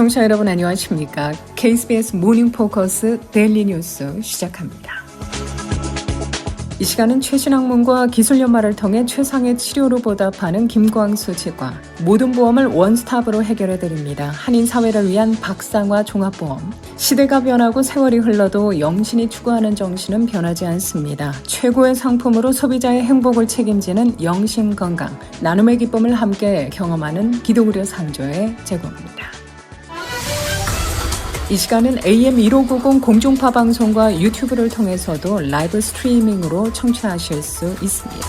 청취자 여러분 안녕하십니까? KBS 모닝 포커스 데일리 뉴스 시작합니다. 이 시간은 최신 학문과 기술 연마를 통해 최상의 치료로 보답하는 김광수 치과, 모든 보험을 원스톱으로 해결해드립니다. 한인 사회를 위한 박상화 종합보험. 시대가 변하고 세월이 흘러도 영신이 추구하는 정신은 변하지 않습니다. 최고의 상품으로 소비자의 행복을 책임지는 영신건강, 나눔의 기쁨을 함께 경험하는 기도의료 상조의 제공입니다. 이 시간은 AM 1590 공중파 방송과 유튜브를 통해서도 라이브 스트리밍으로 청취하실 수 있습니다.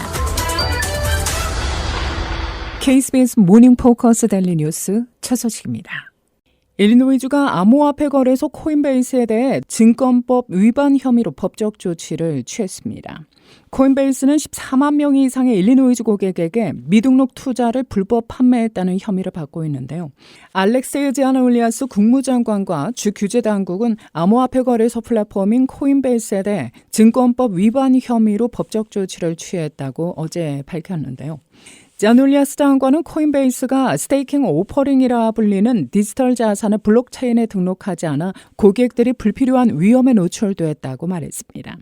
KBS 모닝 포커스 데일리 뉴스 첫 소식입니다. 일리노이주가 암호화폐 거래소 코인베이스에 대해 증권법 위반 혐의로 법적 조치를 취했습니다. 코인베이스는 14만 명 이상의 일리노이주 고객에게 미등록 투자를 불법 판매했다는 혐의를 받고 있는데요. 알렉세이 제아나울리아스 국무장관과 주 규제 당국은 암호화폐 거래소 플랫폼인 코인베이스에 대해 증권법 위반 혐의로 법적 조치를 취했다고 어제 밝혔는데요. 제아나울리아스 장관은 코인베이스가 스테이킹 오퍼링이라 불리는 디지털 자산을 블록체인에 등록하지 않아 고객들이 불필요한 위험에 노출됐다고 말했습니다.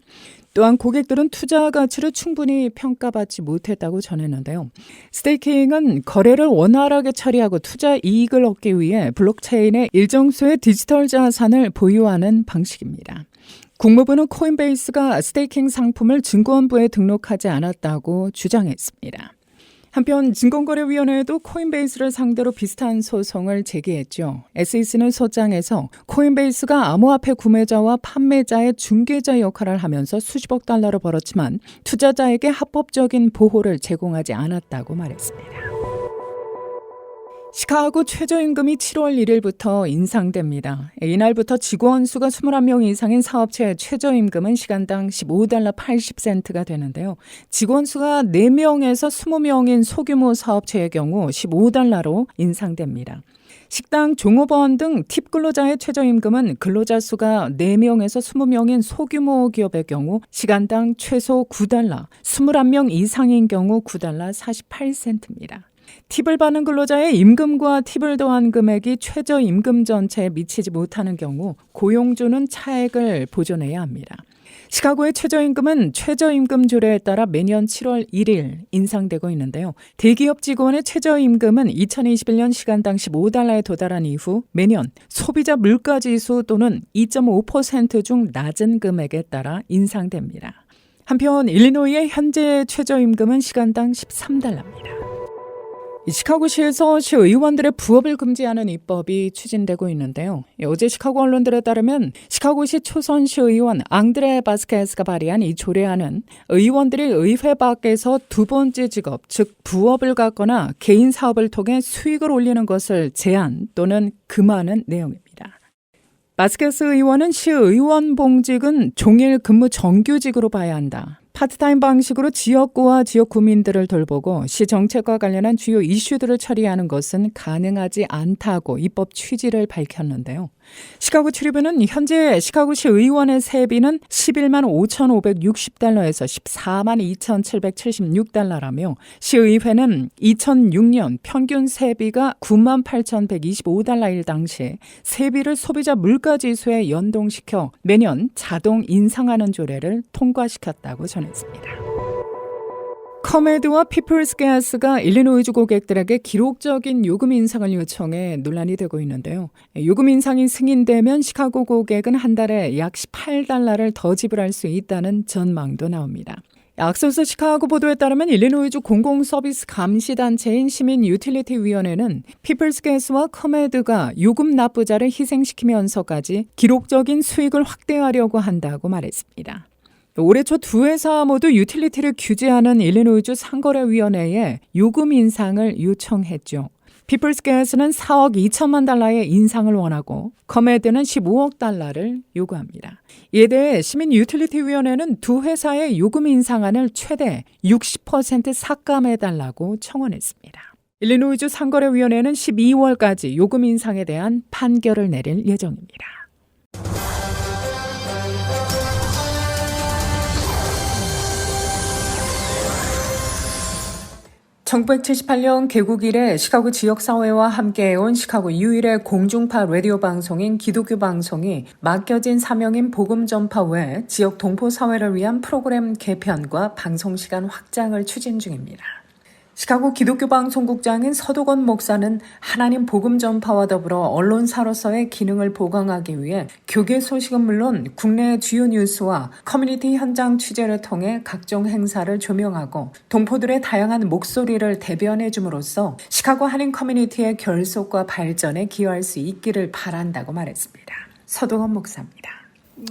또한 고객들은 투자 가치를 충분히 평가받지 못했다고 전했는데요. 스테이킹은 거래를 원활하게 처리하고 투자 이익을 얻기 위해 블록체인에 일정 수의 디지털 자산을 보유하는 방식입니다. 국무부는 코인베이스가 스테이킹 상품을 증권부에 등록하지 않았다고 주장했습니다. 한편 증권거래위원회에도 코인베이스를 상대로 비슷한 소송을 제기했죠. SEC는 소장에서 코인베이스가 암호화폐 구매자와 판매자의 중개자 역할을 하면서 수십억 달러를 벌었지만 투자자에게 합법적인 보호를 제공하지 않았다고 말했습니다. 시카고 최저임금이 7월 1일부터 인상됩니다. 이날부터 직원 수가 21명 이상인 사업체의 최저임금은 시간당 $15 80센트가 되는데요. 직원 수가 4명에서 20명인 소규모 사업체의 경우 $15로 인상됩니다. 식당, 종업원 등 팁 근로자의 최저임금은 근로자 수가 4명에서 20명인 소규모 기업의 경우 시간당 최소 $9, 21명 이상인 경우 $9 48센트입니다. 팁을 받는 근로자의 임금과 팁을 더한 금액이 최저임금 전체에 미치지 못하는 경우 고용주는 차액을 보존해야 합니다. 시카고의 최저임금은 최저임금 조례에 따라 매년 7월 1일 인상되고 있는데요. 대기업 직원의 최저임금은 2021년 시간당 $15에 도달한 이후 매년 소비자 물가지수 또는 2.5% 중 낮은 금액에 따라 인상됩니다. 한편 일리노이의 현재 최저임금은 시간당 $13입니다. 시카고시에서 시의원들의 부업을 금지하는 입법이 추진되고 있는데요. 어제 시카고 언론들에 따르면 시카고시 초선시의원 앙드레 바스케스가 발의한 이 조례안은 의원들이 의회 밖에서 두 번째 직업, 즉 부업을 갖거나 개인 사업을 통해 수익을 올리는 것을 제한 또는 금하는 내용입니다. 바스케스 의원은 시의원 봉직은 종일 근무 정규직으로 봐야 한다. 파트타임 방식으로 지역구와 지역 구민들을 돌보고 시 정책과 관련한 주요 이슈들을 처리하는 것은 가능하지 않다고 입법 취지를 밝혔는데요. 시카고 출입은 현재 시카고시 의원의 세비는 $11만 5,560에서 $14만 2,776라며 시의회는 2006년 평균 세비가 $9만 8,125일 당시에 세비를 소비자 물가지수에 연동시켜 매년 자동 인상하는 조례를 통과시켰다고 전했습니다. 커메드와 피플스가스가 일리노이주 고객들에게 기록적인 요금 인상을 요청해 논란이 되고 있는데요. 요금 인상이 승인되면 시카고 고객은 한 달에 약 $18를 더 지불할 수 있다는 전망도 나옵니다. 앞서서 시카고 보도에 따르면 일리노이주 공공서비스 감시단체인 시민유틸리티위원회는 피플스가스와 커메드가 요금 납부자를 희생시키면서까지 기록적인 수익을 확대하려고 한다고 말했습니다. 올해 초 두 회사 모두 유틸리티를 규제하는 일리노이주 상거래위원회에 요금 인상을 요청했죠. 피플스가스는 $4억 2천만 달러의 인상을 원하고 커메드는 $15억 달러를 요구합니다. 이에 대해 시민유틸리티위원회는 두 회사의 요금 인상안을 최대 60% 삭감해달라고 청원했습니다. 일리노이주 상거래위원회는 12월까지 요금 인상에 대한 판결을 내릴 예정입니다. 1978년 개국 이래 시카고 지역사회와 함께해온 시카고 유일의 공중파 라디오 방송인 기독교 방송이 맡겨진 사명인 복음 전파 외 지역 동포사회를 위한 프로그램 개편과 방송시간 확장을 추진 중입니다. 시카고 기독교 방송국장인 서도건 목사는 하나님 복음 전파와 더불어 언론사로서의 기능을 보강하기 위해 교계 소식은 물론 국내 주요 뉴스와 커뮤니티 현장 취재를 통해 각종 행사를 조명하고 동포들의 다양한 목소리를 대변해 줌으로써 시카고 한인 커뮤니티의 결속과 발전에 기여할 수 있기를 바란다고 말했습니다. 서도건 목사입니다.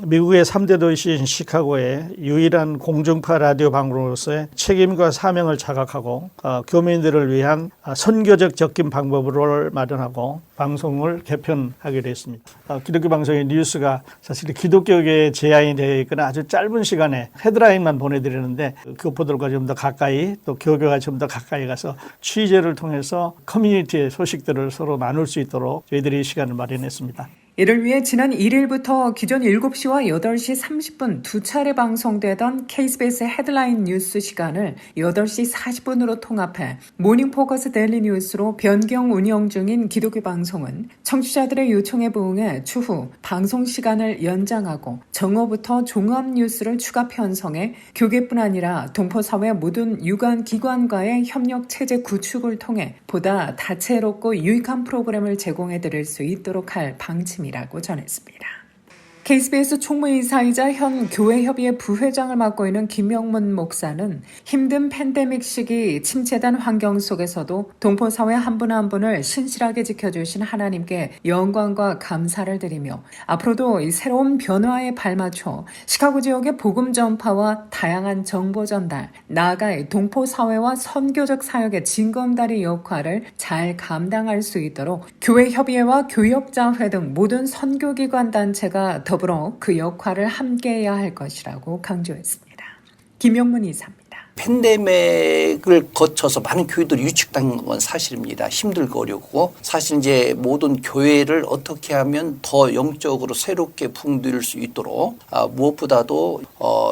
미국의 3대 도시인 시카고의 유일한 공중파 라디오 방송으로서의 책임과 사명을 자각하고 교민들을 위한 선교적 접근 방법을 마련하고 방송을 개편하기로 했습니다. 기독교 방송의 뉴스가 사실 기독교계의 제한이 되어 있거나 아주 짧은 시간에 헤드라인만 보내드리는데 교포들과 좀 더 가까이 또 교교가 좀 더 가까이 가서 취재를 통해서 커뮤니티의 소식들을 서로 나눌 수 있도록 저희들이 이 시간을 마련했습니다. 이를 위해 지난 1일부터 기존 7시와 8시 30분 두 차례 방송되던 KBS 헤드라인 뉴스 시간을 8시 40분으로 통합해 모닝포커스 데일리 뉴스로 변경 운영 중인 기독교 방송은 청취자들의 요청에 부응해 추후 방송 시간을 연장하고 정오부터 종합 뉴스를 추가 편성해 교계뿐 아니라 동포사회 모든 유관 기관과의 협력 체제 구축을 통해 보다 다채롭고 유익한 프로그램을 제공해 드릴 수 있도록 할 방침입니다. 이라고 전했습니다. KBS 총무이사이자 현 교회협의회 부회장을 맡고 있는 김영문 목사는 힘든 팬데믹 시기 침체된 환경 속에서도 동포사회 한 분 한 분을 신실하게 지켜주신 하나님께 영광과 감사를 드리며 앞으로도 이 새로운 변화에 발맞춰 시카고 지역의 복음 전파와 다양한 정보 전달, 나아가 동포사회와 선교적 사역의 징검다리 역할을 잘 감당할 수 있도록 교회협의회와 교역자회 등 모든 선교기관 단체가 더불어 그 역할을 함께해야 할 것이라고 강조했습니다. 김영문 이사입니다. 팬데믹을 거쳐서 많은 교회들이 유축된 건 사실입니다. 힘들고 어렵고 사실 이제 모든 교회를 어떻게 하면 더 영적으로 새롭게 붕괴할 수 있도록 무엇보다도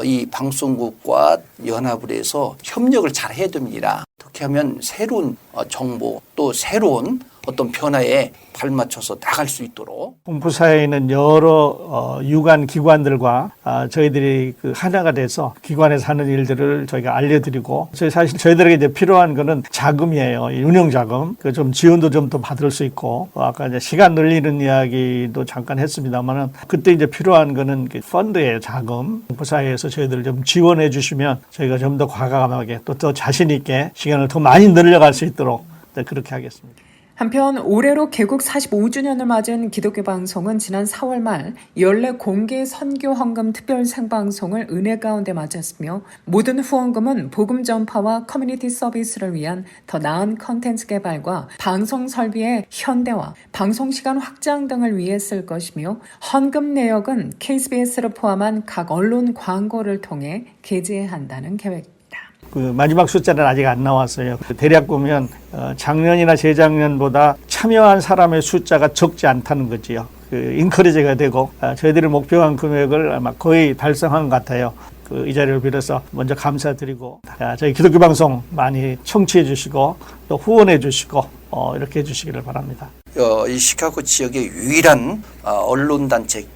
이 방송국과 연합을 해서 협력을 잘 해야 됩니다. 어떻게 하면 새로운 정보 또 새로운 어떤 변화에 발맞춰서 나갈 수 있도록 동포사회에 있는 여러 유관 기관들과 저희들이 그 하나가 돼서 기관에서 하는 일들을 저희가 알려드리고 사실 저희들에게 이제 필요한 거는 자금이에요. 운영 자금. 그 좀 지원도 좀 더 받을 수 있고 아까 이제 시간 늘리는 이야기도 잠깐 했습니다만은 그때 이제 필요한 거는 펀드예요. 자금. 동포사회에서 저희들을 좀 지원해 주시면 저희가 좀 더 과감하게 또 더 자신 있게 시간을 더 많이 늘려갈 수 있도록 그렇게 하겠습니다. 한편 올해로 개국 45주년을 맞은 기독교 방송은 지난 4월 말 연례 공개 선교 헌금 특별 생방송을 은혜 가운데 마쳤으며 모든 후원금은 복음 전파와 커뮤니티 서비스를 위한 더 나은 컨텐츠 개발과 방송 설비의 현대화, 방송 시간 확장 등을 위해 쓸 것이며 헌금 내역은 KBS를 포함한 각 언론 광고를 통해 게재한다는 계획입니다. 그 마지막 숫자는 아직 안 나왔어요. 대략 보면 작년이나 재작년보다 참여한 사람의 숫자가 적지 않다는 거지요. 그 인커리지가 되고 저희들이 목표한 금액을 아마 거의 달성한 것 같아요. 이 자리를 빌어서 먼저 감사드리고 저희 기독교 방송 많이 청취해 주시고 또 후원해 주시고 이렇게 해 주시기를 바랍니다. 이 시카고 지역의 유일한 언론단체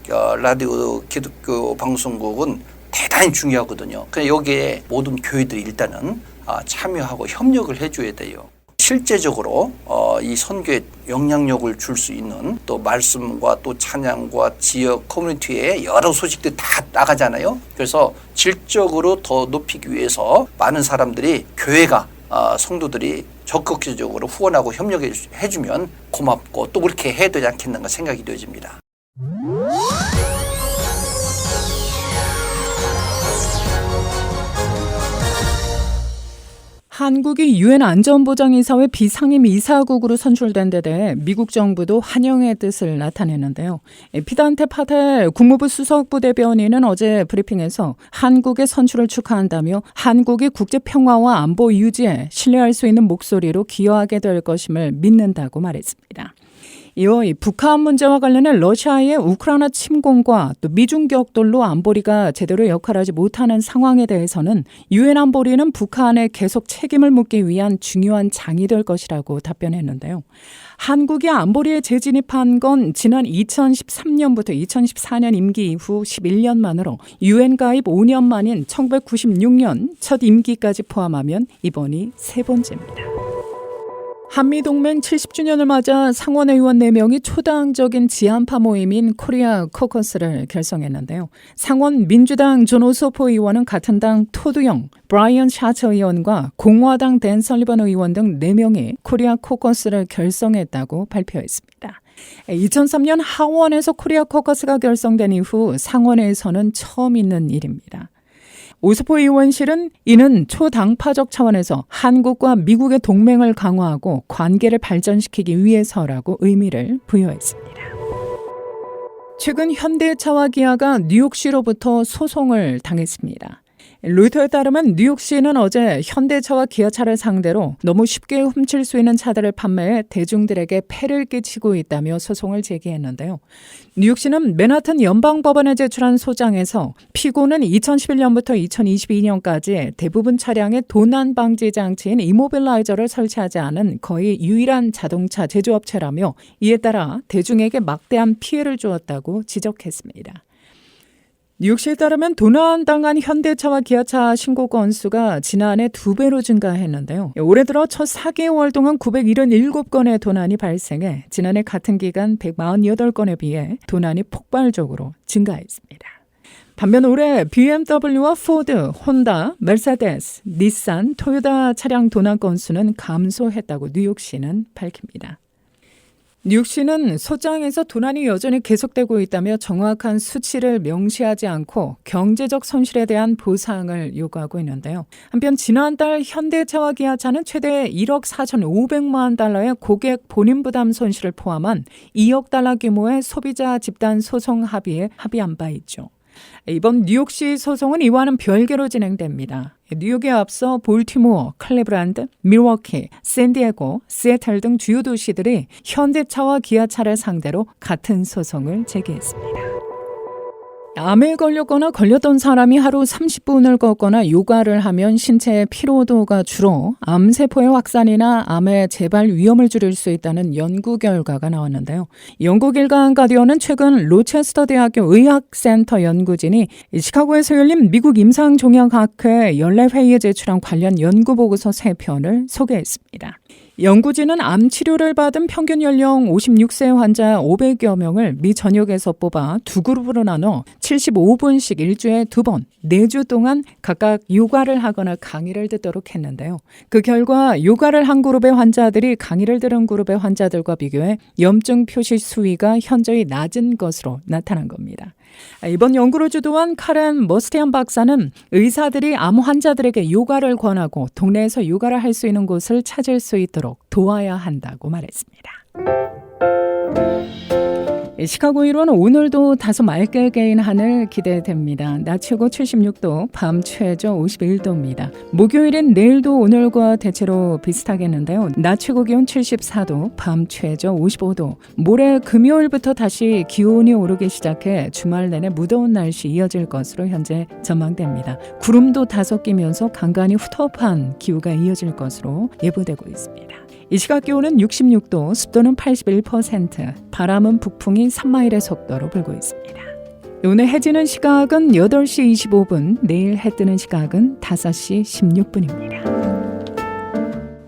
라디오 기독교 방송국은 대단히 중요하거든요. 그래서 여기에 모든 교회들이 일단은 참여하고 협력을 해줘야 돼요. 실제적으로 이 선교에 영향력을 줄 수 있는 또 말씀과 또 찬양과 지역 커뮤니티에 여러 소식들이 다 나가잖아요. 그래서 질적으로 더 높이기 위해서 많은 사람들이 교회가 성도들이 적극적으로 후원하고 협력해주면 고맙고 또 그렇게 해야 되지 않겠는가 생각이 되어집니다. 한국이 유엔 안전보장이사회 비상임 이사국으로 선출된 데 대해 미국 정부도 환영의 뜻을 나타냈는데요. 피단테 파텔 국무부 수석부대변인은 어제 브리핑에서 한국의 선출을 축하한다며 한국이 국제평화와 안보 유지에 신뢰할 수 있는 목소리로 기여하게 될 것임을 믿는다고 말했습니다. 이어 이 북한 문제와 관련해 러시아의 우크라이나 침공과 또 미중 격돌로 안보리가 제대로 역할하지 못하는 상황에 대해서는 유엔 안보리는 북한에 계속 책임을 묻기 위한 중요한 장이 될 것이라고 답변했는데요. 한국이 안보리에 재진입한 건 지난 2013년부터 2014년 임기 이후 11년 만으로 유엔 가입 5년 만인 1996년 첫 임기까지 포함하면 이번이 세 번째입니다. 한미동맹 70주년을 맞아 상원의원 4명이 초당적인 지한파 모임인 코리아 코커스를 결성했는데요. 상원 민주당 존 오소포 의원은 같은 당 토두영, 브라이언 샤처 의원과 공화당 댄 설리번 의원 등 4명이 코리아 코커스를 결성했다고 발표했습니다. 2003년 하원에서 코리아 코커스가 결성된 이후 상원에서는 처음 있는 일입니다. 오소포 의원실은 이는 초당파적 차원에서 한국과 미국의 동맹을 강화하고 관계를 발전시키기 위해서라고 의미를 부여했습니다. 최근 현대차와 기아가 뉴욕시로부터 소송을 당했습니다. 로이터에 따르면 뉴욕시는 어제 현대차와 기아차를 상대로 너무 쉽게 훔칠 수 있는 차들을 판매해 대중들에게 폐를 끼치고 있다며 소송을 제기했는데요. 뉴욕시는 맨하튼 연방법원에 제출한 소장에서 피고는 2011년부터 2022년까지 대부분 차량에 도난 방지 장치인 이모빌라이저를 설치하지 않은 거의 유일한 자동차 제조업체라며 이에 따라 대중에게 막대한 피해를 주었다고 지적했습니다. 뉴욕시에 따르면 도난당한 현대차와 기아차 신고 건수가 지난해 2배로 증가했는데요. 올해 들어 첫 4개월 동안 977건의 도난이 발생해 지난해 같은 기간 148건에 비해 도난이 폭발적으로 증가했습니다. 반면 올해 BMW와 포드, 혼다, 메르세데스, 닛산, 토요타 차량 도난 건수는 감소했다고 뉴욕시는 밝힙니다. 뉴욕시는 소장에서 도난이 여전히 계속되고 있다며 정확한 수치를 명시하지 않고 경제적 손실에 대한 보상을 요구하고 있는데요. 한편 지난달 현대차와 기아차는 최대 1억 4,500만 달러의 고객 본인 부담 손실을 포함한 2억 달러 규모의 소비자 집단 소송 합의에 합의한 바 있죠. 이번 뉴욕시 소송은 이와는 별개로 진행됩니다. 뉴욕에 앞서 볼티모어, 클리브랜드, 밀워키, 샌디에고, 시애틀 등 주요 도시들이 현대차와 기아차를 상대로 같은 소송을 제기했습니다. 암에 걸렸거나 걸렸던 사람이 하루 30분을 걷거나 요가를 하면 신체의 피로도가 줄어 암세포의 확산이나 암의 재발 위험을 줄일 수 있다는 연구 결과가 나왔는데요. 영국 일간 가디언은 최근 로체스터 대학교 의학센터 연구진이 시카고에서 열린 미국 임상종양학회 연례회의에 제출한 관련 연구보고서 3편을 소개했습니다. 연구진은 암 치료를 받은 평균 연령 56세 환자 500여 명을 미 전역에서 뽑아 2그룹으로 나눠 75분씩 일주일에 2번, 4주 동안 각각 요가를 하거나 강의를 듣도록 했는데요. 그 결과 요가를 한 그룹의 환자들이 강의를 들은 그룹의 환자들과 비교해 염증 표시 수위가 현저히 낮은 것으로 나타난 겁니다. 이번 연구를 주도한 카렌 머스티안 박사는 의사들이 암 환자들에게 요가를 권하고 동네에서 요가를 할 수 있는 곳을 찾을 수 있도록 도와야 한다고 말했습니다. 시카고 1호는 오늘도 다소 맑게 개인 하늘 기대됩니다. 낮 최고 76도, 밤 최저 51도입니다. 목요일엔 내일도 오늘과 대체로 비슷하겠는데요. 낮 최고 기온 74도, 밤 최저 55도. 모레 금요일부터 다시 기온이 오르기 시작해 주말 내내 무더운 날씨 이어질 것으로 현재 전망됩니다. 구름도 다소 끼면서 간간히 후텁한 기후가 이어질 것으로 예보되고 있습니다. 이 시각 기온은 66도, 습도는 81%, 바람은 북풍이 3마일의 속도로 불고 있습니다. 오늘 해 지는 시각은 8시 25분, 내일 해 뜨는 시각은 5시 16분입니다.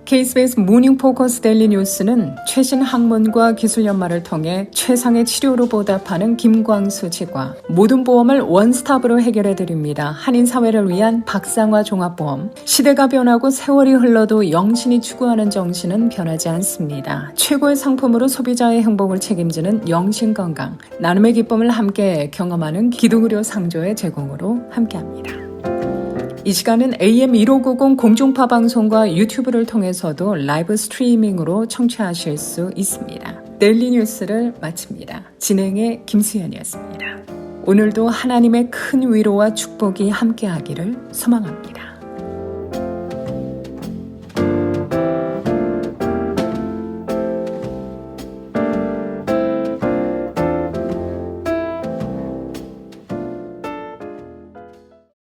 KBS 모닝 포커스 데일리 뉴스는 최신 학문과 기술 연마를 통해 최상의 치료로 보답하는 김광수 치과, 모든 보험을 원스톱으로 해결해드립니다. 한인 사회를 위한 박상화 종합보험. 시대가 변하고 세월이 흘러도 영신이 추구하는 정신은 변하지 않습니다. 최고의 상품으로 소비자의 행복을 책임지는 영신건강. 나눔의 기쁨을 함께 경험하는 기독의료 상조의 제공으로 함께합니다. 이 시간은 AM1590 공중파 방송과 유튜브를 통해서도 라이브 스트리밍으로 청취하실 수 있습니다. 데일리 뉴스를 마칩니다. 진행의 김수연이었습니다. 오늘도 하나님의 큰 위로와 축복이 함께하기를 소망합니다.